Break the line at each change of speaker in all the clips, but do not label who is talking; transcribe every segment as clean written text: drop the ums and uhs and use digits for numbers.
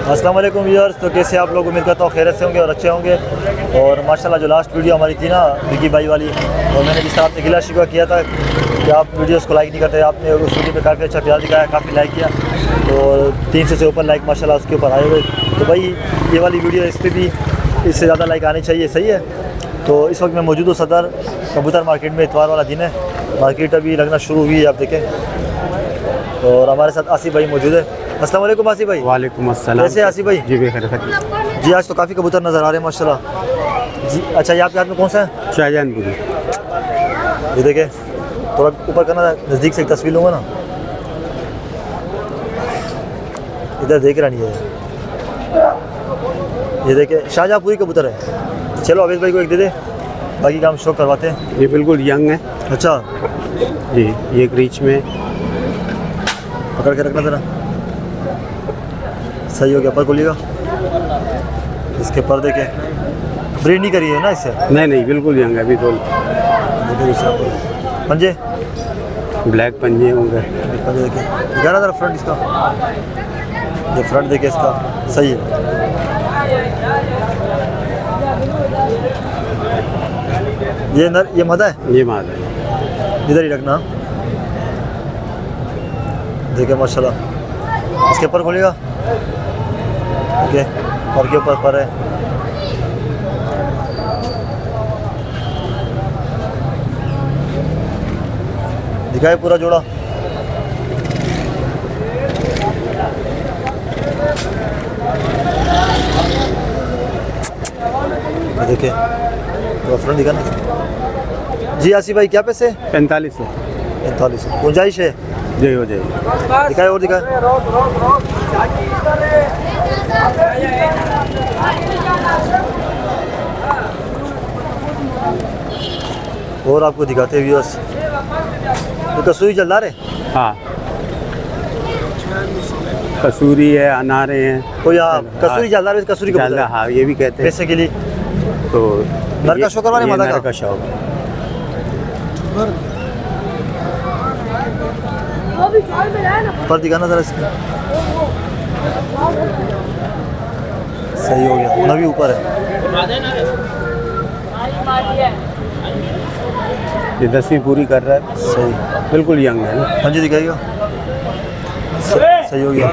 अस्सलाम वालेकुम व्यूअर्स। तो कैसे आप लोग, उम्मीद करता हूँ खैरियत से होंगे और अच्छे होंगे। और माशाल्लाह जो लास्ट वीडियो हमारी थी ना विकी भाई वाली, और मैंने जिस आपसे गिला शिकवा किया था कि आप वीडियोस को लाइक नहीं करते, आपने उस वीडियो पे काफ़ी अच्छा प्यार दिखाया, काफ़ी लाइक किया, तो 300 से ऊपर लाइक माशाल्लाह उसके ऊपर आए हुए। तो भाई ये वाली वीडियो, इस पर भी इससे ज़्यादा लाइक आने चाहिए, सही है। तो इस वक्त मैं मौजूद हूँ सदर कबूतर मार्केट में। इतवार वाला दिन है, मार्केट अभी लगना शुरू हुई है, आप देखें। और हमारे साथ आसिफ भाई मौजूद है। अस्सलाम वालेकुम आसिफ भाई।
वालेकुम अस्सलाम।
कैसे आसिफ भाई?
जी बेखैर
जी, आज तो काफ़ी कबूतर नज़र आ रहे हैं माशाल्लाह जी। अच्छा, ये आपके हाथ में कौन सा है?
शाहजहानपुरी।
ये देखें, थोड़ा ऊपर करना, नज़दीक से एक तस्वीर लूँगा ना, इधर देख रहा नहीं है। ये देखें, शाहजहानपुरी कबूतर है। चलो अवेश भाई को एक दे दे, बाकी काम शो करवाते हैं।
ये बिल्कुल यंग है।
अच्छा
जी, ये एक रीच में
पकड़ के रखना ज़रा, सही हो गया। पर खोलिएगा, इसके पर देखें, ब्रीड नहीं करी है ना इससे?
नहीं बिल्कुल यंग है अभी तो।
देखिए दूसरा पर, पंजे
ब्लैक पंजे होंगे।
पंजे देखें, ग्यारह ज़रा फ्रंट इसका, ये फ्रंट देखें इसका, सही है। ये मादा है,
ये मादा है।
इधर ही रखना। देखिए माशाल्लाह, इसके पर खोलिएगा, ओके, पर के ऊपर पर है। दिखाए पूरा जोड़ा। देखिए तो फ्रंट दिखाना। जी आसिफ भाई, क्या पैसे?
45 है।
45 गुंजाइश है?
जय हो जाए।
दिखाए और दिखाए। और आपको दिखाते हैं व्यूअर्स। तो कसूरी जलदार है?
हाँ, कसूरी है, अनारे हैं।
कोई कसूरी जलदार, कसूरी कबूतर है।
हाँ, ये भी कहते हैं
पैसे के लिए।
तो
नर का शौक करवाने, मादा
का शौक।
पर दिखाना जरा इसका, सही हो गया। नवी ऊपर है,
ये 10वीं पूरी कर रहा है।
सही,
बिल्कुल यंग है ना।
हाँ जी दिखाइएगा, सही हो गया।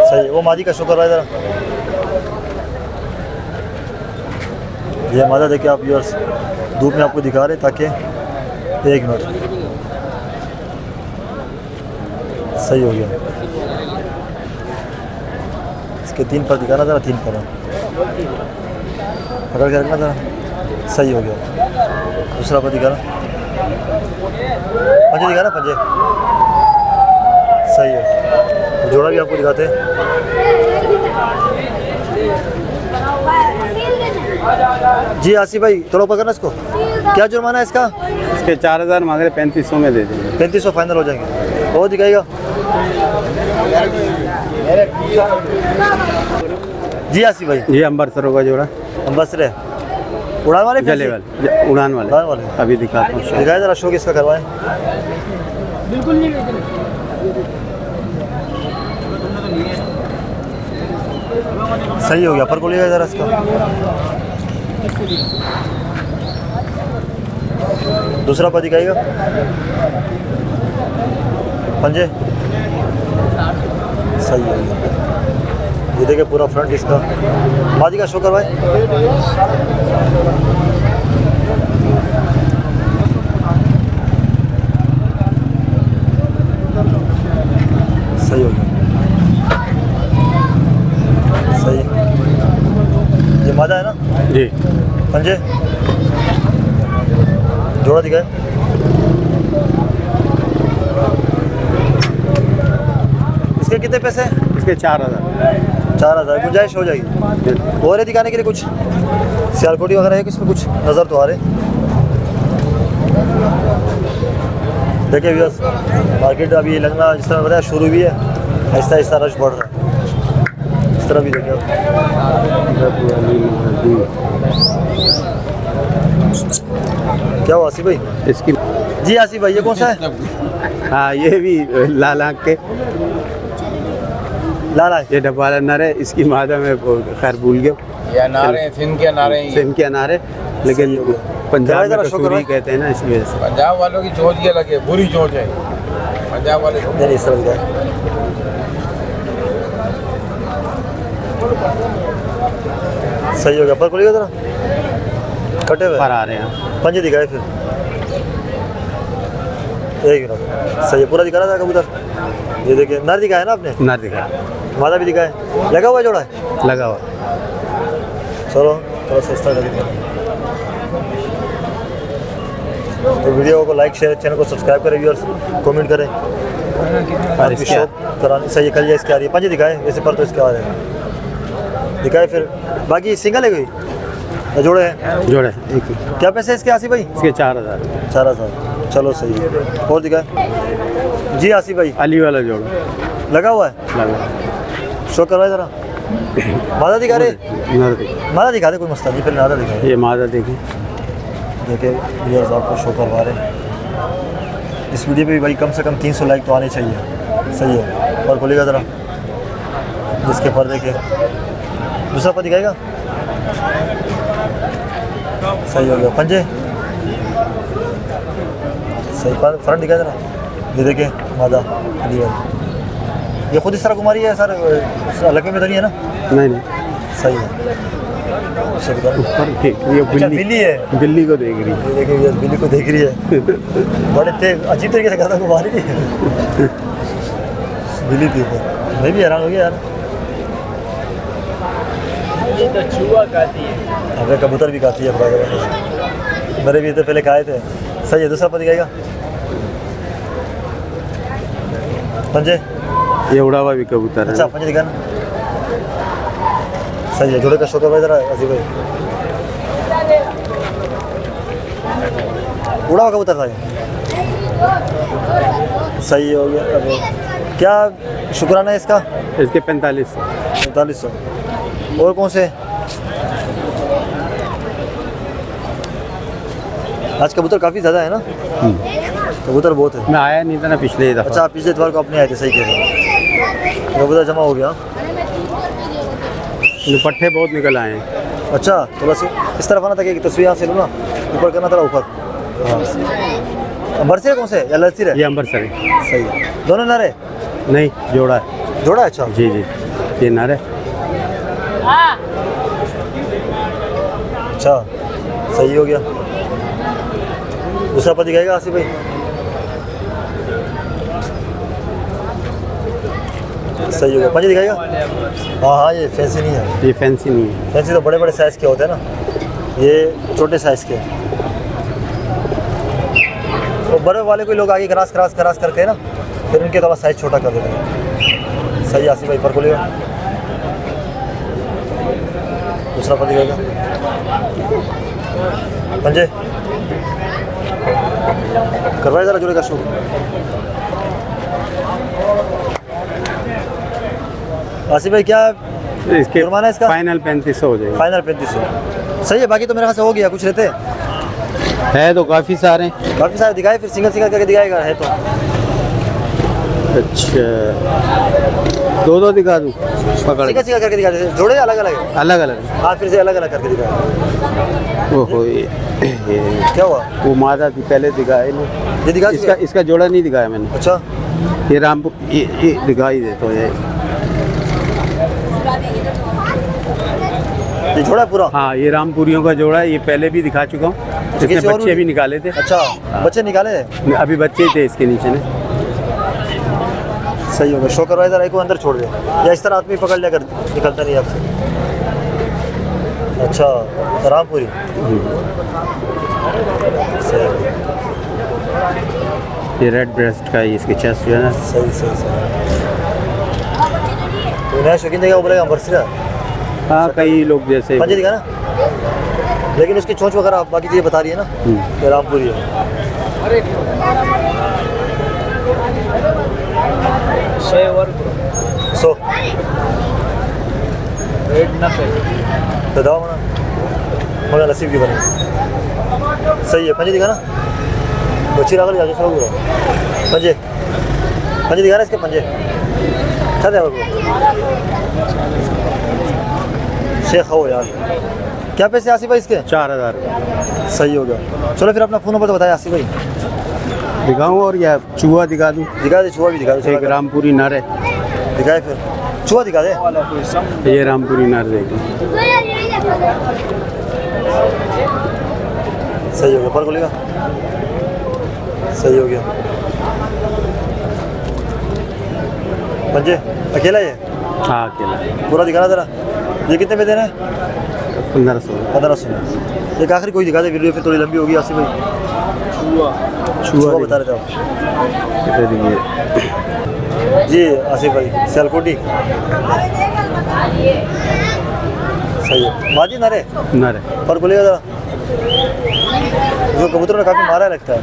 सही, वो मादी का शुक्र है ज़रा। ये मादा देखिए आप व्यूअर्स, धूप में आपको दिखा रहे ताकि, एक मिनट, सही हो गया। इसके 3 पर दिखाना ज़रा, 3 पर पकड़ के रखना ज़रा, सही हो गया। दूसरा पर दिखाना, पंजे दिखाना, पंजे, सही है। जोड़ा भी आपको दिखाते हैं। जी आसिफ भाई, थोड़ा ऊपर करना इसको। क्या जुर्माना है इसका?
इसके 4000 मांग रहे, 3500 में दे देंगे।
3500 फाइनल हो जाएंगे। और दिखाएगा जी आसिफ भाई।
ये अम्बरसरों का जोड़ा।
अम्बरसर है, उड़ान वाले,
जले वाले, उड़ान वाले। अभी दिखाता हूँ,
दिखाए ज़रा, शौक इसका करवाएं।
बिल्कुल नहीं,
सही हो गया। पर खोलिएगा ज़रा इसका, दूसरा पर दिखाएगा, पंजे, सही हो गया। ये देखिए पूरा फ्रंट इसका, मादी का शो करवाए। सही हो गया, सही। ये मादा है ना
जी।
पंजे, जोड़ा दिखाए। इसके कितने पैसे?
इसके 4000।
4000 गुंजाइश हो जाएगी। और है दिखाने के लिए कुछ सियालकोटी वगैरह है, किसमें कुछ नज़र तो आ रहे? देखिए व्यूअर्स, मार्केट अभी लगना जिस तरह बताया शुरू भी है, आहिस्ता आहिस्ता रश बढ़ रहा है। इस तरह भी देखिए, क्या हुआ आसिफ भाई?
इसकी
जी आसिफ भाई, ये कौन सा है?
हाँ, ये भी लाल आँख के।
लाला
ये डब्बाला नर है, इसकी मादा में खैर भूल गया।
ये अनार है, सिंध के अनार हैं ये।
सिंध के अनार है, लेकिन पंजाब में
जरा शो करो।
कसूरी कहते हैं ना, इस वजह से।
पंजाब वालों की चोंच ये लगे, बुरी चोंच है पंजाब वाले।
नहीं इस तरह दिखाए। सही हो गया, पर खोलिएगा जरा, कटे हुए
पर आ रहे हैं।
पंजे दिखाए फिर, एक मिनट। सही है, पूरा दिखा रहा था कबूतर। ये देखिए नर दिखाया ना आपने,
नर दिखा,
मादा भी दिखाए, लगा हुआ जोड़ा है।
लगा हुआ।
चलो थोड़ा सस्ता कर देते हैं। तो वीडियो को लाइक शेयर, चैनल को सब्सक्राइब करें, व्यूअर्स कमेंट करें।
और
आपकी
इसके
शॉप करानी सही है, कल या इसके आ रही है। पंजे दिखाए वैसे, पर तो इसके आ रहे हैं दिखाए। फिर बाकी सिंगल है कोई या जोड़े हैं?
जोड़े एक ही।
क्या पैसे इसके आसिफ भाई?
इसके 4000।
4000। चलो सही है। और दिखाए जी आसिफ भाई,
अली वाला जोड़ा
लगा हुआ है,
लगा।
शो करवाए ज़रा। मादा दिखा रहे,
नर दिखा।
मादा दिखा दे, कोई मसला नहीं, फिर मादा दिखा
ये मादा देखिए।
देखिए व्यूअर्स आपको शो करवा रहे हैं। इस वीडियो पे भी भाई कम से कम 300 लाइक तो आने चाहिए। सही है, और खोलिएगा ज़रा जिसके पर देखे। दूसरा पर दिखाएगा, सही हो गया। पंजे सही, पर फ्रंट दिखाए ज़रा। ये देखिए मादा अली वाली, ये खुद इस तरह कुमारी है सर, लकवे में तो नहीं है ना?
नहीं नहीं,
सही है।
ऊपर देख रही है,
अच्छा बिल्ली है,
बिल्ली को देख रही है।
ये देखिए ये बिल्ली को देख रही है। बड़े थे, अजीब तरीके से करता घुमा रही है। बिल्ली थी तो मैं भी हैरान हो गया यार।
ये तो चूहा खाती है।
अबे कबूतर भी खाती है बराबर, मेरे भी तो पहले खाए थे। सही है, दूसरा पति खाएगा। पंजे,
ये उड़ा हुआ भी कबूतर है।
अच्छा पंजे दिखाना। सही है, जोड़े का शौक है भाई ज़रा अजीब भाई। उड़ा हुआ कबूतर था ये। सही हो गया। अबे क्या शुक्राना है इसका?
इसके 4500।
4500। और कौन से? आज कबूतर काफ़ी ज़्यादा है ना, कबूतर बहुत है।
मैं आया नहीं था ना पिछले दफ़ा।
अच्छा पिछले इतवार को अपने आए थे, सही कह रहे हो। कबूतर जमा हो गया।
पट्टे बहुत निकल आए हैं।
अच्छा तो बस इस तरफ आना था कि तस्वीर यहाँ से लो ना, ऊपर करना था ऊपर। हाँ बरसे कौन से या लड़सी रहे?
ये अम्बरसर है।
सही है, दोनों नर है?
नहीं, जोड़ा है।
जोड़ा है? अच्छा
जी जी, ये नर है।
अच्छा सही हो गया। दूसरा पति दिखाएगा आसिफ भाई। सही हो गया। पंजे दिखाएगा? हाँ हाँ, ये फैंसी नहीं है।
ये फैंसी नहीं है।
फैंसी तो बड़े बड़े साइज़ के होते हैं ना, ये छोटे साइज़ के। तो बड़े वाले को लोग आगे क्रॉस करते हैं ना, फिर उनके थोड़ा साइज़ छोटा कर देते हैं। सही आसिफ भाई, पर खोलिएगा। दूसरा पर दिखाएगा। पंजे करवाए ज़रा जोड़े का शो। आसिफ भाई क्या
इसके
जुर्माना है इसका?
फाइनल 3500 हो जाएगा।
फाइनल 3500। सही है, बाकी तो मेरे ख्याल से हो गया। कुछ रहते
है तो काफ़ी सारे हैं।
काफ़ी सारे दिखाए, फिर सिंगल करके दिखाएगा है तो।
अच्छा, दो दिखा दूँ पकड़ के?
सिंगल करके दिखा देते, जोड़े अलग अलग है।
अलग अलग।
हाँ फिर से अलग अलग करके दिखाए।
ओहो, ये
क्या हुआ?
वो मादा थी पहले दिखाया नहीं।
ये दिखा
इसका जोड़ा नहीं दिखाया मैंने।
अच्छा
ये रामपुर, ये दिखाई दे तो ये
जोड़ा पूरा?
हाँ, ये रामपुरियों का जोड़ा है। ये पहले भी दिखा चुका हूँ। इसने
किसी और
बच्चे भी निकाले थे।
अच्छा बच्चे निकाले थे?
अभी बच्चे थे इसके नीचे ने।
सही हो गया। शो करवाए ज़रा, एक को अंदर छोड़ दे, या इस तरह आदमी पकड़ लिया कर, निकलता नहीं आपसे। अच्छा रामपुरी। सही
ये रेड ब्रेस्ट का है, इसकी चेस्ट जो है ना।
सही सही सही। तो नया शौकीन देगा वो बोलेगा बरसिया।
हाँ, कई लोग जैसे
पंजे दिखा ना, लेकिन उसकी चोंच वगैरह बाकी चीज़ें बता रही है ना कि रामपुरी है। 100 तो दावा मगर नसीब की बनी। सही है। पंजे दिखा ना, बच्ची रागल जाके सो पूरा। पंजे दिखा ना इसके पंजे। क्या है वो शेख हो यार। क्या पैसे आसिफ भाई इसके?
4000
सही हो गया। चलो फिर अपना फ़ोन नंबर तो बताया आसिफ भाई।
दिखाऊँ और या चूहा दिखा दूँ?
दिखा दे, चूहा भी दिखा दे।
एक रामपुरी नर है,
दिखाए फिर चूहा दिखा दे।
ये रामपुरी नर देखो।
सही हो गया, पर खोलेगा। सही हो गया। पंजे अकेला ये?
हाँ अकेला।
पूरा दिखाना जरा। ये कितने में देना है?
1500।
1500। एक आखिरी कोई दिखा दे, वीडियो फिर थोड़ी लंबी होगी आसिफ भाई। चूहा बता रहे थे आप जी आसिफ भाई। सियालकोटी सही है। मादी नर है?
नर है।
पर बोलेगा जरा। जो कबूतरों ने काफ़ी मारा है लगता है।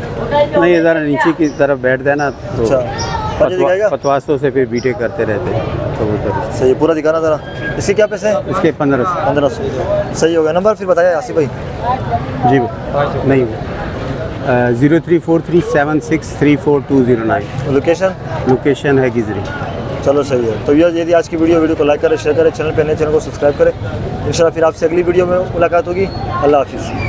नहीं, ये ज़रा नीचे की तरफ बैठ देना तो
अच्छा पंजे दिखाएगा।
पतवासों से फिर बीटे करते रहते हैं कबूतर।
सही है, पूरा दिखाना जरा। इसके क्या पैसे हैं?
इसके 1500।
1500। सही हो गया। नंबर फिर बताया आसिफ भाई।
जी नहीं, 0343763429।
लोकेशन?
लोकेशन है गिजरी।
चलो सही है। तो यदि आज की वीडियो को लाइक करें, शेयर करें, चैनल पे नए चैनल को सब्सक्राइब करें। इंशाल्लाह फिर आपसे अगली वीडियो में मुलाकात होगी। अल्लाह हाफिज़।